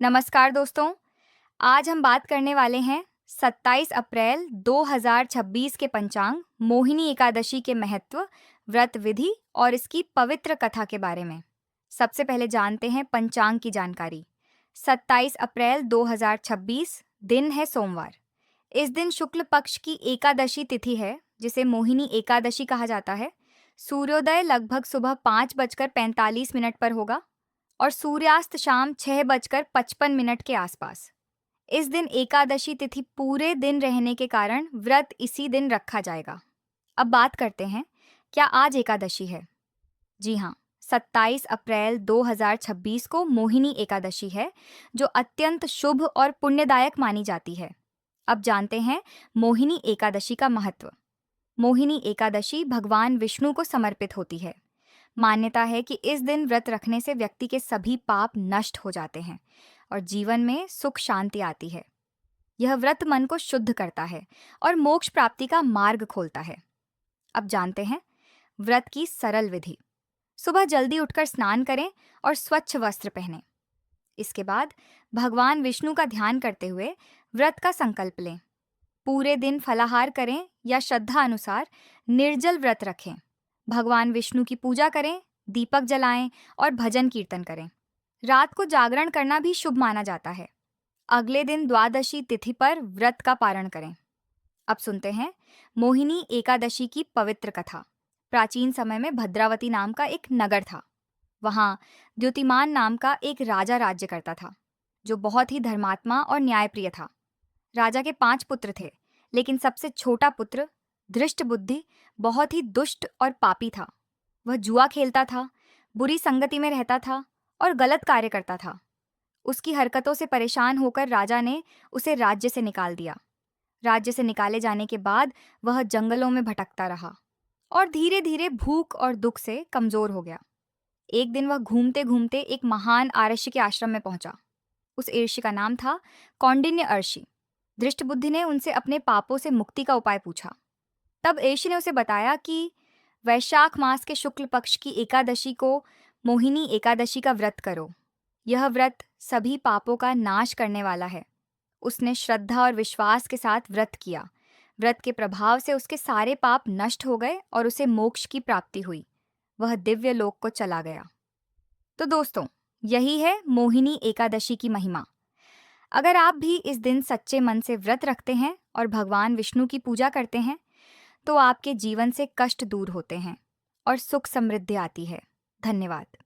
नमस्कार दोस्तों, आज हम बात करने वाले हैं 27 अप्रैल 2026 के पंचांग मोहिनी एकादशी के महत्व, व्रत विधि और इसकी पवित्र कथा के बारे में। सबसे पहले जानते हैं पंचांग की जानकारी। 27 अप्रैल 2026 दिन है सोमवार। इस दिन शुक्ल पक्ष की एकादशी तिथि है, जिसे मोहिनी एकादशी कहा जाता है। सूर्योदय लगभग सुबह 5:45 पर होगा और सूर्यास्त शाम 6:55 के आसपास। इस दिन एकादशी तिथि पूरे दिन रहने के कारण व्रत इसी दिन रखा जाएगा। अब बात करते हैं, क्या आज एकादशी है? जी हाँ, 27 अप्रैल 2026 को मोहिनी एकादशी है, जो अत्यंत शुभ और पुण्यदायक मानी जाती है। अब जानते हैं मोहिनी एकादशी का महत्व। मोहिनी एकादशी भगवान विष्णु को समर्पित होती है। मान्यता है कि इस दिन व्रत रखने से व्यक्ति के सभी पाप नष्ट हो जाते हैं और जीवन में सुख शांति आती है। यह व्रत मन को शुद्ध करता है और मोक्ष प्राप्ति का मार्ग खोलता है। अब जानते हैं व्रत की सरल विधि। सुबह जल्दी उठकर स्नान करें और स्वच्छ वस्त्र पहनें। इसके बाद भगवान विष्णु का ध्यान करते हुए व्रत का संकल्प लें। पूरे दिन फलाहार करें या श्रद्धा अनुसार निर्जल व्रत रखें। भगवान विष्णु की पूजा करें, दीपक जलाएं और भजन कीर्तन करें। रात को जागरण करना भी शुभ माना जाता है। अगले दिन द्वादशी तिथि पर व्रत का पारण करें। अब सुनते हैं मोहिनी एकादशी की पवित्र कथा। प्राचीन समय में भद्रावती नाम का एक नगर था। वहां द्युतिमान नाम का एक राजा राज्य करता था, जो बहुत ही धर्मात्मा और न्यायप्रिय था। राजा के 5 पुत्र थे, लेकिन सबसे छोटा पुत्र धृष्ट बुद्धि बहुत ही दुष्ट और पापी था। वह जुआ खेलता था, बुरी संगति में रहता था और गलत कार्य करता था। उसकी हरकतों से परेशान होकर राजा ने उसे राज्य से निकाल दिया। राज्य से निकाले जाने के बाद वह जंगलों में भटकता रहा और धीरे धीरे भूख और दुख से कमजोर हो गया। एक दिन वह घूमते घूमते एक महान आर्षि के आश्रम में पहुंचा। उस ऋषि का नाम था कौंडिन्य ऋषि। धृष्टबुद्धि ने उनसे अपने पापों से मुक्ति का उपाय पूछा। तब ऋषि ने उसे बताया कि वैशाख मास के शुक्ल पक्ष की एकादशी को मोहिनी एकादशी का व्रत करो। यह व्रत सभी पापों का नाश करने वाला है। उसने श्रद्धा और विश्वास के साथ व्रत किया। व्रत के प्रभाव से उसके सारे पाप नष्ट हो गए और उसे मोक्ष की प्राप्ति हुई। वह दिव्य लोक को चला गया। तो दोस्तों, यही है मोहिनी एकादशी की महिमा। अगर आप भी इस दिन सच्चे मन से व्रत रखते हैं और भगवान विष्णु की पूजा करते हैं, तो आपके जीवन से कष्ट दूर होते हैं और सुख समृद्धि आती है। धन्यवाद।